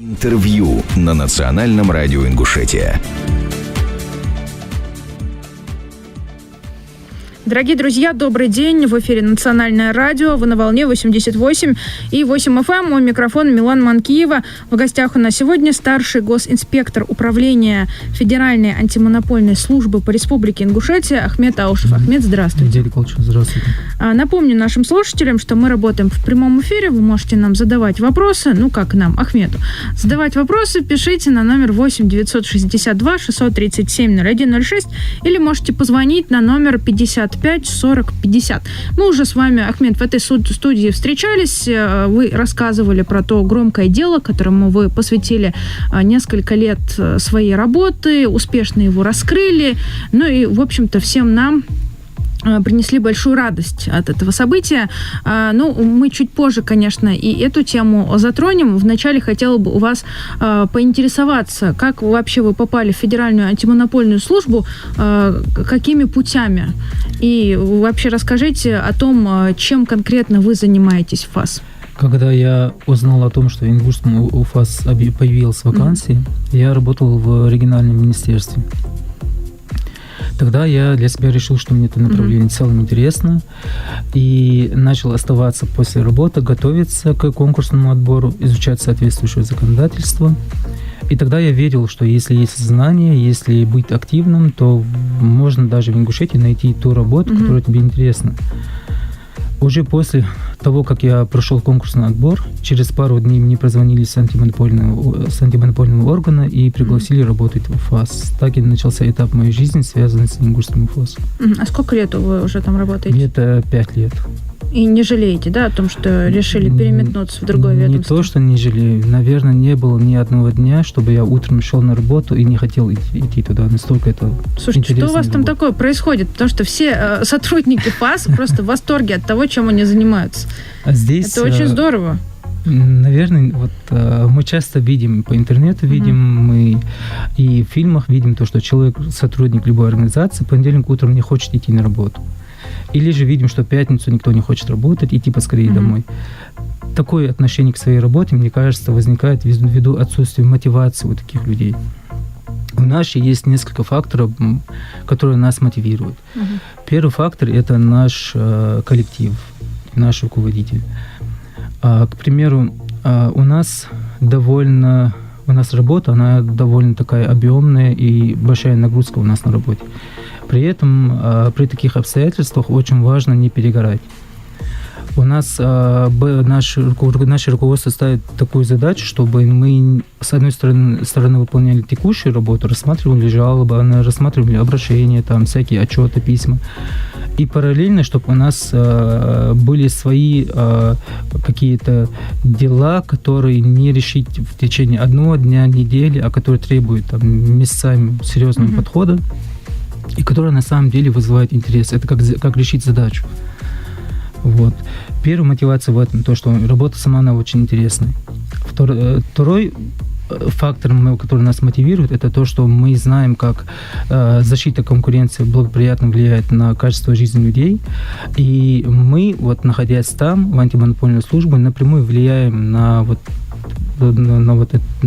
Интервью на Национальном радио Ингушетия. Дорогие друзья, добрый день. В эфире Национальное радио. Вы на волне 88 и 8 FM. У микрофона Милана Манкиева. В гостях у нас сегодня старший госинспектор управления Федеральной антимонопольной службы по Республике Ингушетия Ахмед Аушев. Ахмед, здравствуйте. Здравствуйте. Напомню нашим слушателям, что мы работаем в прямом эфире. Вы можете нам задавать вопросы. Как нам, Ахмеду. Задавать вопросы пишите на номер 8 962 637 0106 или можете позвонить на номер 55 40 50. Мы уже с вами, Ахмед, в этой студии встречались. Вы рассказывали про то громкое дело, которому вы посвятили несколько лет своей работы, успешно его раскрыли. И, в общем-то, всем нам принесли большую радость от этого события. Мы чуть позже, конечно, и эту тему затронем. Вначале хотела бы у вас поинтересоваться, как вообще вы попали в Федеральную антимонопольную службу, какими путями? И вообще расскажите о том, чем конкретно вы занимаетесь в ФАС. Когда я узнал о том, что в Ингушском УФАС появилась вакансия, я работал в региональном министерстве. Тогда я для себя решил, что мне это направление в целом интересно, и начал оставаться после работы, готовиться к конкурсному отбору, изучать соответствующее законодательство. И тогда я верил, что если есть знания, если быть активным, то можно даже в Ингушетии найти ту работу, которая тебе интересна. Уже после того, как я прошел конкурсный отбор, через пару дней мне позвонили с антимонопольного органа и пригласили работать в ФАС. Так и начался этап моей жизни, связанный с Ингушским ФАС. А сколько лет вы уже там работаете? Где-то 5 лет. И не жалеете, да, о том, что решили переметнуться в другое ведомство? Не то, что не жалею. Наверное, не было ни одного дня, чтобы я утром шел на работу и не хотел идти туда. Настолько это Слушайте, что у вас там такое происходит? Потому что все сотрудники ФАС просто в восторге от того, чем они занимаются. А здесь, это очень здорово. Наверное, мы часто видим по интернету, мы и в фильмах видим то, что человек, сотрудник любой организации, в понедельник утром не хочет идти на работу. Или же видим, что в пятницу никто не хочет работать, идти поскорее домой. Такое отношение к своей работе, мне кажется, возникает ввиду отсутствия мотивации у таких людей. У нас есть несколько факторов, которые нас мотивируют. Первый фактор – это наш коллектив, наш руководитель. К примеру, у нас работа, она довольно такая объемная и большая нагрузка у нас на работе. При этом при таких обстоятельствах очень важно не перегорать. У нас наше руководство ставит такую задачу, чтобы мы, с одной стороны выполняли текущую работу, рассматривали жалобы, рассматривали обращения, всякие отчеты, письма. И параллельно, чтобы у нас были свои какие-то дела, которые не решить в течение одного дня, недели, а которые требуют месяцами серьезного подхода, и которые на самом деле вызывают интерес. Это как решить задачу. Первая мотивация в этом, то, что работа сама, она очень интересная. Второй фактор, который нас мотивирует, это то, что мы знаем, как защита конкуренции благоприятно влияет на качество жизни людей. И мы, находясь там, в антимонопольной службе, напрямую влияем на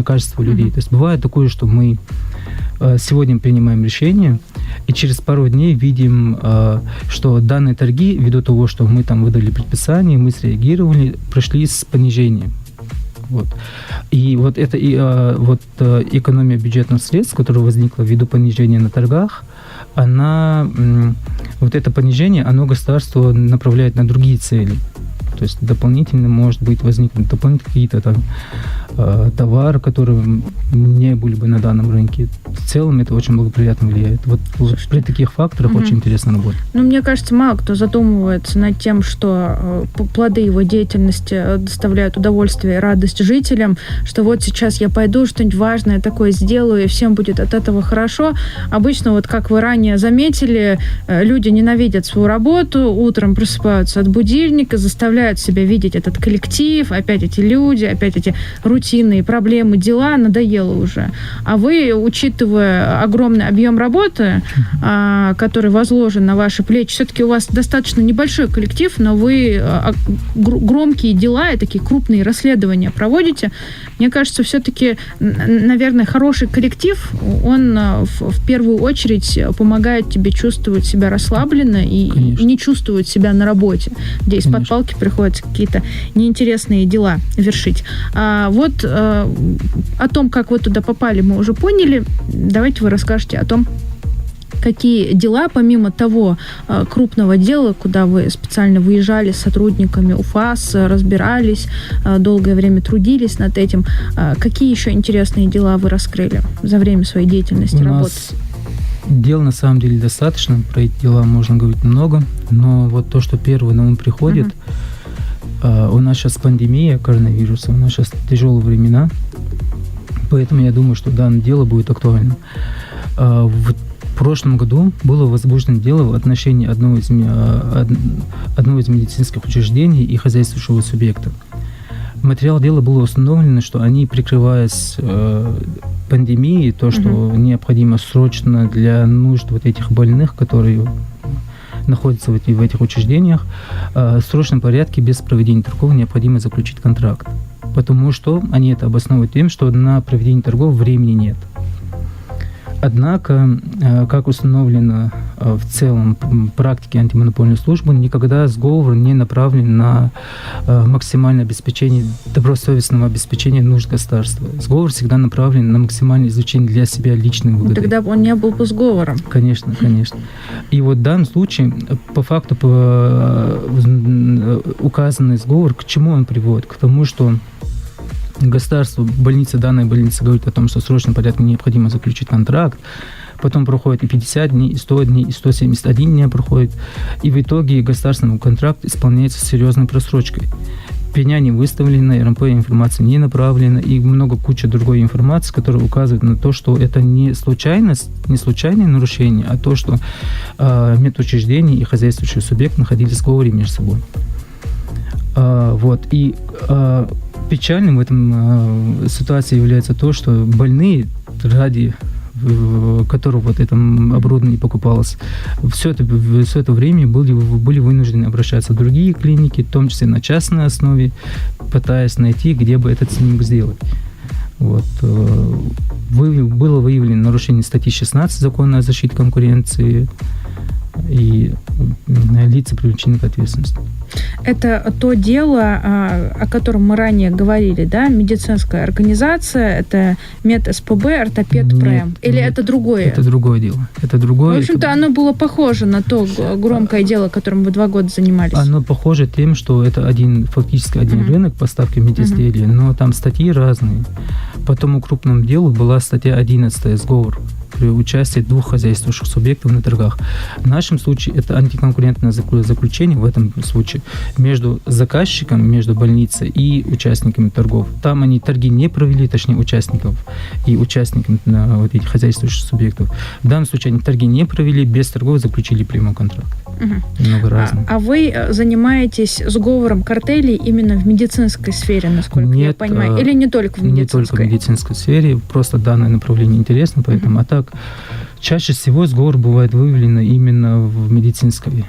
качество людей. То есть бывает такое, что мы сегодня принимаем решение, и через пару дней видим, что данные торги, ввиду того, что мы выдали предписание, мы среагировали, прошли с понижением. И экономия бюджетных средств, которая возникла ввиду понижения на торгах, это понижение, оно государство направляет на другие цели. То есть дополнительно может быть возникнуть какие-то товары, которые не были бы на данном рынке. В целом это очень благоприятно влияет. При таких факторах очень интересно работать. Мне кажется, мало кто задумывается над тем, что плоды его деятельности доставляют удовольствие и радость жителям, что сейчас я пойду, что-нибудь важное такое сделаю, и всем будет от этого хорошо. Обычно, как вы ранее заметили, люди ненавидят свою работу, утром просыпаются от будильника, заставляют себя видеть этот коллектив, опять эти люди, опять эти рутинные проблемы, дела, надоело уже. А вы, учитывая огромный объем работы, который возложен на ваши плечи, все-таки у вас достаточно небольшой коллектив, но вы громкие дела и такие крупные расследования проводите. Мне кажется, все-таки, наверное, хороший коллектив, он в первую очередь помогает тебе чувствовать себя расслабленно и не чувствовать себя на работе, где из-под палки приходится какие-то неинтересные дела вершить. Вот о том, как вы туда попали, мы уже поняли. Давайте вы расскажете о том, какие дела, помимо того крупного дела, куда вы специально выезжали с сотрудниками УФАС, разбирались, долгое время трудились над этим, какие еще интересные дела вы раскрыли за время своей деятельности, работы? Дел на самом деле достаточно, про эти дела можно говорить много, но вот то, что первое на ум приходит, у нас сейчас пандемия коронавируса, у нас сейчас тяжелые времена, поэтому я думаю, что данное дело будет актуальным. В прошлом году было возбуждено дело в отношении одного из медицинских учреждений и хозяйствующего субъекта. Материал дела было установлено, что они, прикрываясь пандемией, то, что необходимо срочно для нужд вот этих больных, которые находятся в этих учреждениях, в срочном порядке без проведения торгов необходимо заключить контракт. Потому что они это обосновывают тем, что на проведение торгов времени нет. Однако, как установлено в целом в практике антимонопольной службы, никогда сговор не направлен на максимальное обеспечение, добросовестного обеспечения нужд государства. Сговор всегда направлен на максимальное извлечение для себя личной выгоды. Тогда бы он не был бы сговором. Конечно, конечно. И вот в данном случае, по факту, указанный сговор, к чему он приводит? К тому, что государство, данная больница говорит о том, что в срочном порядке необходимо заключить контракт, потом проходит и 50 дней, и 100 дней, и 171 дня проходит, и в итоге государственный контракт исполняется с серьезной просрочкой. Пеня не выставлена, РМП информация не направлена, и куча другой информации, которая указывает на то, что это не случайность, не случайное нарушение, а то, что медучреждение и хозяйствующий субъект находились в сговоре между собой. И печальным в этом ситуации является то, что больные, ради которых вот это оборудование покупалось, все это время были вынуждены обращаться в другие клиники, в том числе на частной основе, пытаясь найти, где бы этот снимок сделать. Было выявлено нарушение статьи 16 Закона о защите конкуренции, и лица привлечены к ответственности. Это то дело, о котором мы ранее говорили, да? Медицинская организация, это МедСПБ, ортопед-ПРЭМ. Или это другое? Это другое дело. Это другое. В общем-то, оно было похоже на то громкое дело, которым вы 2 года занимались. Оно похоже тем, что это фактически один рынок поставки медизделий, но там статьи разные. По тому крупному делу была статья 11 «Сговор» при участии 2 хозяйствующих субъектов на торгах. В нашем случае это антиконкурентное заключение в этом случае между заказчиком, между больницей и участниками торгов. Там они торги не провели, точнее участников и участниками вот этих хозяйствующих субъектов. В данном случае они торги не провели, без торгов заключили прямой контракт. Много разных. А вы занимаетесь сговором картелей именно в медицинской сфере, насколько я понимаю? Или не только в медицинской? Не только в медицинской сфере, просто данное направление интересно, поэтому. А так, чаще всего сговор бывает выявлен именно в медицинской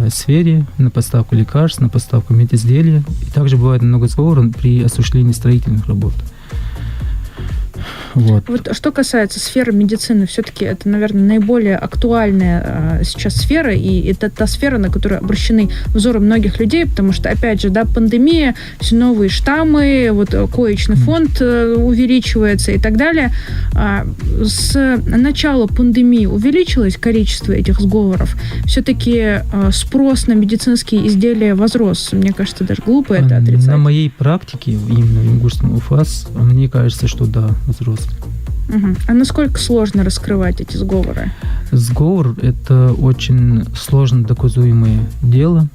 сфере, на поставку лекарств, на поставку медизделия. И также бывает много сговоров при осуществлении строительных работ. Вот что касается сферы медицины, все-таки это, наверное, наиболее актуальная сейчас сфера, и это та сфера, на которую обращены взоры многих людей, потому что, опять же, пандемия, все новые штаммы, коечный фонд увеличивается и так далее. С начала пандемии увеличилось количество этих сговоров? Все-таки спрос на медицинские изделия возрос? Мне кажется, даже глупо это отрицать. На моей практике, именно в Ингушском УФАС, мне кажется, что да, возрос. А насколько сложно раскрывать эти сговоры? Сговор – это очень сложно доказуемое дело.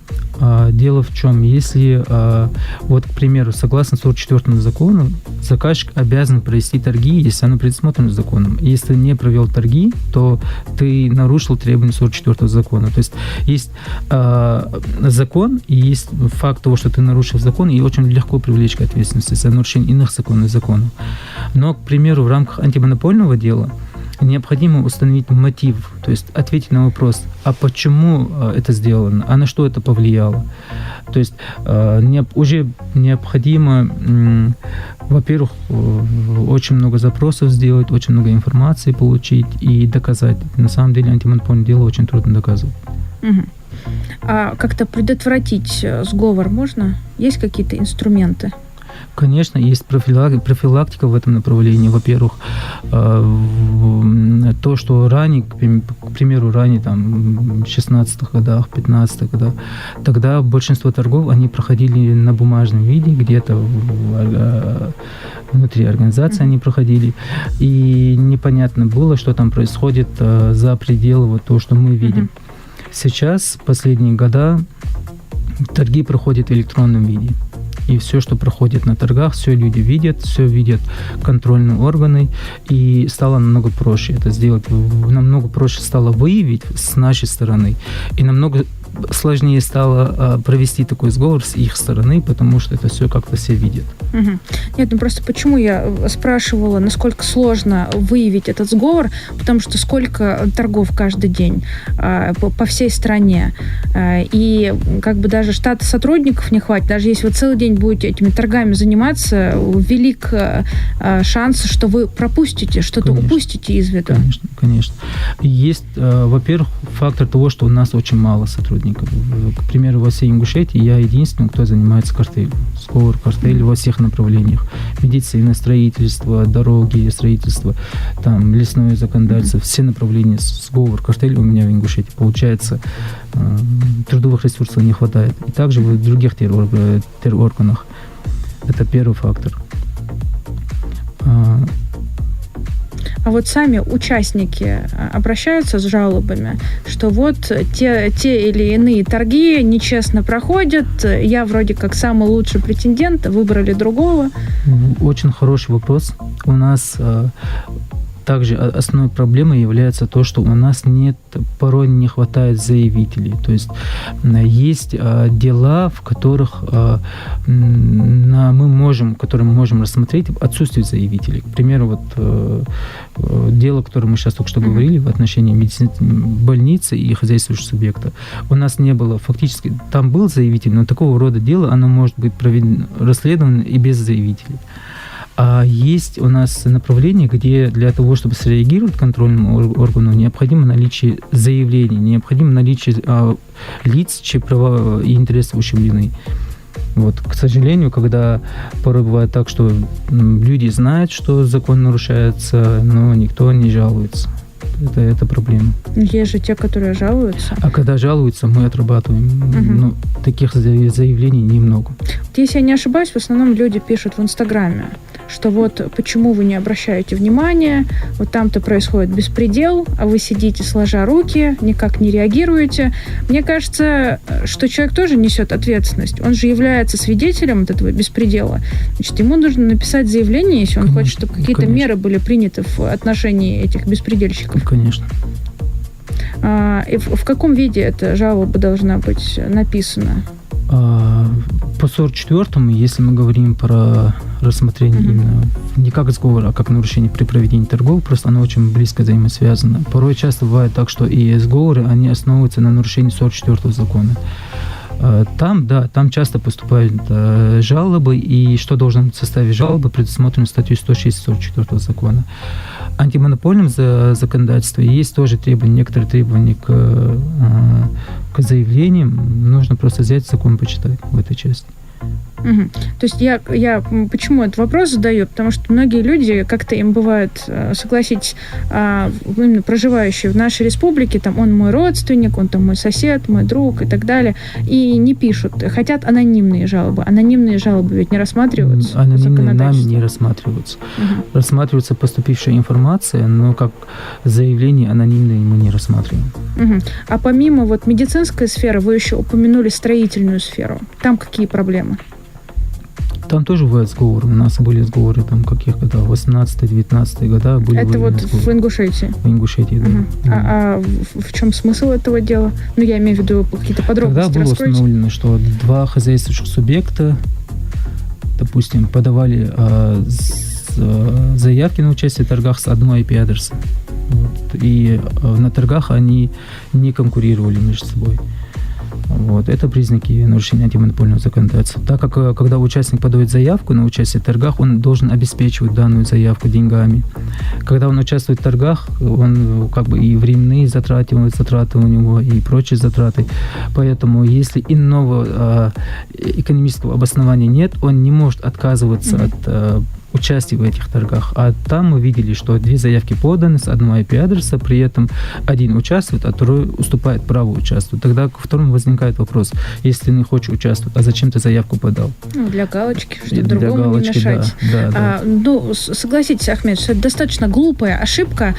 Дело в чем? Если, к примеру, согласно 44-му закону, заказчик обязан провести торги, если оно предусмотрено законом. Если не провел торги, то ты нарушил требования 44-го закона. То есть есть закон, и есть факт того, что ты нарушил закон, и очень легко привлечь к ответственности за нарушение иных законов. Но, к примеру, в рамках антимонопольного дела необходимо установить мотив, то есть ответить на вопрос, а почему это сделано, а на что это повлияло. То есть уже необходимо, во-первых, очень много запросов сделать, очень много информации получить и доказать. На самом деле антимонопольное дело очень трудно доказывать. Угу. А как-то предотвратить сговор можно? Есть какие-то инструменты? Конечно, есть профилактика в этом направлении. Во-первых, то, что ранее, к примеру, ранее, там, в 16-х годах, 15-х годах, тогда большинство торгов, они проходили на бумажном виде, где-то внутри организации они проходили, и непонятно было, что там происходит за пределы вот того, что мы видим. Сейчас, последние года, торги проходят в электронном виде. И все, что проходит на торгах, все люди видят, все видят контрольные органы, и стало намного проще это сделать. Намного проще стало выявить с нашей стороны, и намного сложнее стало провести такой сговор с их стороны, потому что это все как-то все видят. Угу. Нет, ну просто почему я спрашивала, насколько сложно выявить этот сговор, потому что сколько торгов каждый день по всей стране, и как бы даже штата сотрудников не хватит, даже если вы целый день будете этими торгами заниматься, велик шанс, что вы пропустите, что-то упустите из виду. Конечно, конечно. Есть, во-первых, фактор того, что у нас очень мало сотрудников. К примеру, во всей Ингушетии я единственный, кто занимается картелью. Сговор, картель во всех направлениях. Медицина, строительство, дороги, строительство, там, лесное законодательство, все направления. Сговор, картель у меня в Ингушетии. Получается, трудовых ресурсов не хватает. И также в других терорганах. Это первый фактор. А вот сами участники обращаются с жалобами, что вот те или иные торги нечестно проходят, я вроде как самый лучший претендент, выбрали другого. Очень хороший вопрос. У нас также основной проблемой является то, что у нас порой не хватает заявителей. То есть есть дела, в которых которые мы можем рассмотреть отсутствие заявителей. К примеру, вот дело, которое мы сейчас только что говорили в отношении больницы и хозяйствующего субъекта. У нас не было фактически, там был заявитель, но такого рода дело, оно может быть расследовано и без заявителей. А есть у нас направление, где для того, чтобы среагировать контрольному органу, необходимо наличие заявлений, необходимо наличие лиц, чьи права и интересы ущемлены. Вот, к сожалению, когда порой бывает так, что люди знают, что закон нарушается, но никто не жалуется. Это проблема. Есть же те, которые жалуются. А когда жалуются, мы отрабатываем. Но таких заявлений немного. Если я не ошибаюсь, в основном люди пишут в Инстаграме, что вот почему вы не обращаете внимания, вот там-то происходит беспредел, а вы сидите сложа руки, никак не реагируете. Мне кажется, что человек тоже несет ответственность. Он же является свидетелем от этого беспредела. Значит, ему нужно написать заявление, если он хочет, чтобы какие-то меры были приняты в отношении этих беспредельщиков. Конечно. И в каком виде эта жалоба должна быть написана? По 44-му, если мы говорим про рассмотрение именно не как сговор, а как нарушение при проведении торгов, просто оно очень близко взаимосвязано. Порой часто бывает так, что и сговоры, они основываются на нарушении 44-го закона. Там часто поступают жалобы, и что должно быть в составе жалобы, предусмотрено статьей 106 44 закона. Антимонопольном законодательстве есть тоже некоторые требования к заявлениям. Нужно просто взять закон, почитать в этой части. Угу. То есть я почему этот вопрос задаю? Потому что многие люди, как-то им бывает, согласитесь, именно проживающие в нашей республике, там он мой родственник, он там мой сосед, мой друг и так далее, и не пишут, хотят анонимные жалобы. Анонимные жалобы ведь не рассматриваются. Анонимные нами не рассматриваются. Рассматривается поступившая информация, но как заявление анонимные мы не рассматриваем. А помимо вот медицинской сферы, вы еще упомянули строительную сферу. Там какие проблемы? Там тоже бывают сговоры. У нас были сговоры, там, каких годах, 18-19 года были. Это вот сговоры. В Ингушетии? В Ингушетии, да. А в чем смысл этого дела? Ну, я имею в виду какие-то подробности. Тогда было установлено, что два хозяйствующих субъекта, допустим, подавали заявки на участие в торгах с одной IP-адреса. и на торгах они не конкурировали между собой. Вот. Это признаки нарушения антимонопольного законодательства. Так как, когда участник подает заявку на участие в торгах, он должен обеспечивать данную заявку деньгами. Когда он участвует в торгах, он как бы и временные затраты у него, и прочие затраты. Поэтому, если иного экономического обоснования нет, он не может отказываться от участия в этих торгах. А там мы видели, что 2 заявки поданы с одного IP-адреса, при этом один участвует, а второй уступает право участвовать. Тогда к второму возникает вопрос: если ты не хочешь участвовать, а зачем ты заявку подал? Для галочки, чтобы другому не мешать. Да. Согласитесь, Ахмед, что это достаточно глупая ошибка.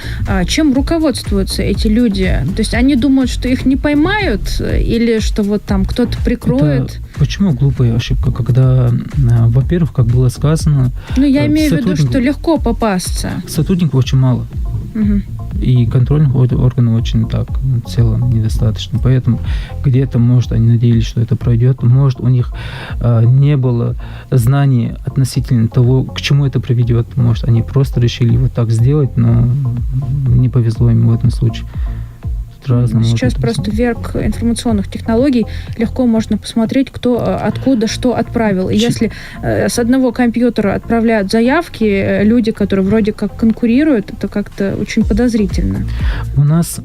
Чем руководствуются эти люди? То есть они думают, что их не поймают, или что вот там кто-то прикроет? Почему глупая ошибка? Когда, во-первых, как было сказано... Я имею в виду, что легко попасться. Сотрудников очень мало. Угу. И контрольных органов очень в целом недостаточно. Поэтому где-то, может, они надеялись, что это пройдет. Может, у них не было знаний относительно того, к чему это приведет. Может, они просто решили вот так сделать, но не повезло им в этом случае. Сейчас просто век информационных технологий, легко можно посмотреть, кто откуда что отправил. И если с одного компьютера отправляют заявки люди, которые вроде как конкурируют, это как-то очень подозрительно. У нас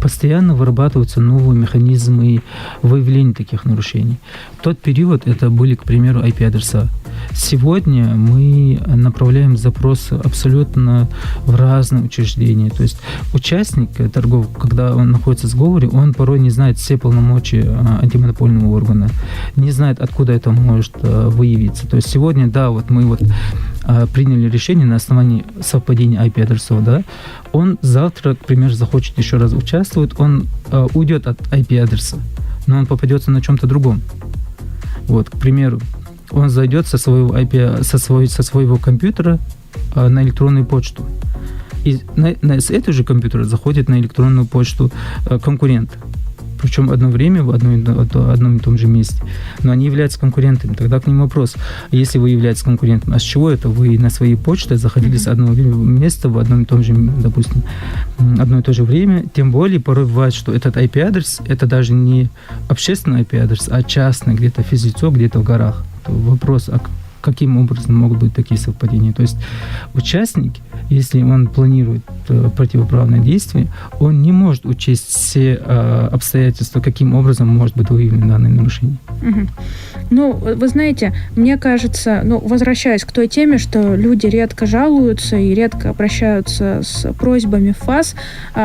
постоянно вырабатываются новые механизмы выявления таких нарушений. В тот период это были, к примеру, IP-адреса. Сегодня мы направляем запросы абсолютно в разные учреждения. То есть участник торгов, когда он находится в сговоре, он порой не знает все полномочия антимонопольного органа, не знает, откуда это может выявиться. То есть сегодня, мы приняли решение на основании совпадения IP-адресов, он завтра, к примеру, захочет еще раз участвовать, он уйдет от IP-адреса, но он попадется на чем-то другом. К примеру, он зайдет со своего компьютера на электронную почту. И с этого же компьютера заходит на электронную почту конкурент. Причем одно время в одном и том же месте. Но они являются конкурентами. Тогда к ним вопрос: если вы являетесь конкурентом, а с чего это вы на своей почте заходили с одного места в одном и том же, допустим, одно и то же время? Тем более порой бывает, что этот IP-адрес это даже не общественный IP-адрес, а частный, где-то физлицо, где-то в горах. Вопрос: каким образом могут быть такие совпадения? То есть участник, если он планирует противоправное действие, он не может учесть все обстоятельства, каким образом может быть выявлено данное нарушение. Вы знаете, мне кажется, возвращаясь к той теме, что люди редко жалуются и редко обращаются с просьбами в ФАС,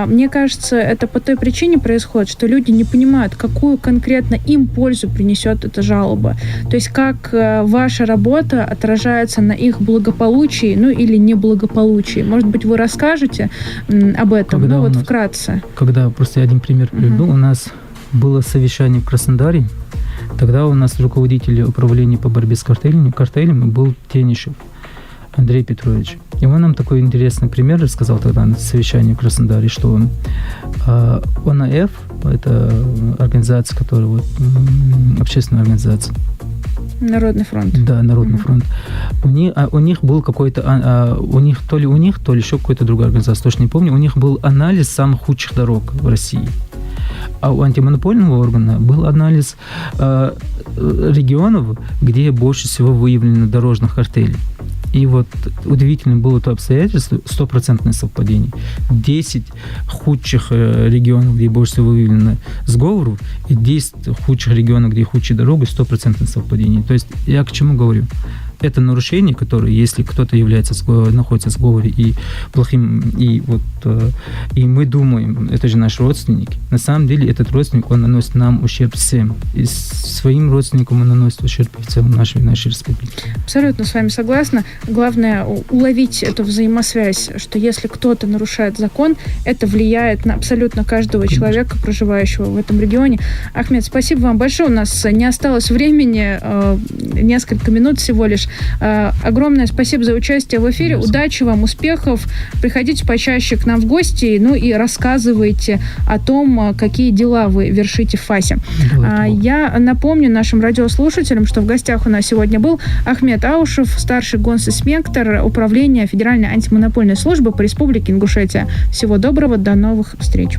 мне кажется, это по той причине происходит, что люди не понимают, какую конкретно им пользу принесет эта жалоба. То есть как ваша работа отражается на их благополучии, или неблагополучии. Может быть, вы расскажете об этом, вкратце. Когда, просто я один пример приведу, у нас было совещание в Краснодаре, тогда у нас руководитель управления по борьбе с картелями был Тенишев Андрей Петрович. И он нам такой интересный пример рассказал тогда на совещании в Краснодаре, что ОНФ, это организация, которая общественная организация, Народный фронт. Да, Народный фронт. У них был какой-то, то ли еще какой-то другой организация, точно не помню, у них был анализ самых худших дорог в России. А у антимонопольного органа был анализ регионов, где больше всего выявлено дорожных картелей. И удивительно было то обстоятельство, 100% совпадение. 10 худших регионов, где больше всего выявлено сговоров, и 10 худших регионов, где худшие дороги, 100% совпадение. То есть я к чему говорю? Это нарушение, которое, если кто-то находится в сговоре и плохим, и мы думаем, это же наш родственник. На самом деле этот родственник, он наносит нам ущерб всем. И своим родственникам он наносит ущерб в целом нашей республике. Абсолютно с вами согласна. Главное уловить эту взаимосвязь, что если кто-то нарушает закон, это влияет на абсолютно каждого человека, проживающего в этом регионе. Ахмед, спасибо вам большое. У нас не осталось времени, несколько минут всего лишь. Огромное спасибо за участие в эфире. Спасибо. Удачи вам, успехов. Приходите почаще к нам в гости, ну и рассказывайте о том, какие дела вы вершите в ФАСе. Я напомню нашим радиослушателям, что в гостях у нас сегодня был Ахмет Аушев, старший госинспектор Управления Федеральной антимонопольной службы по Республике Ингушетия. Всего доброго, до новых встреч.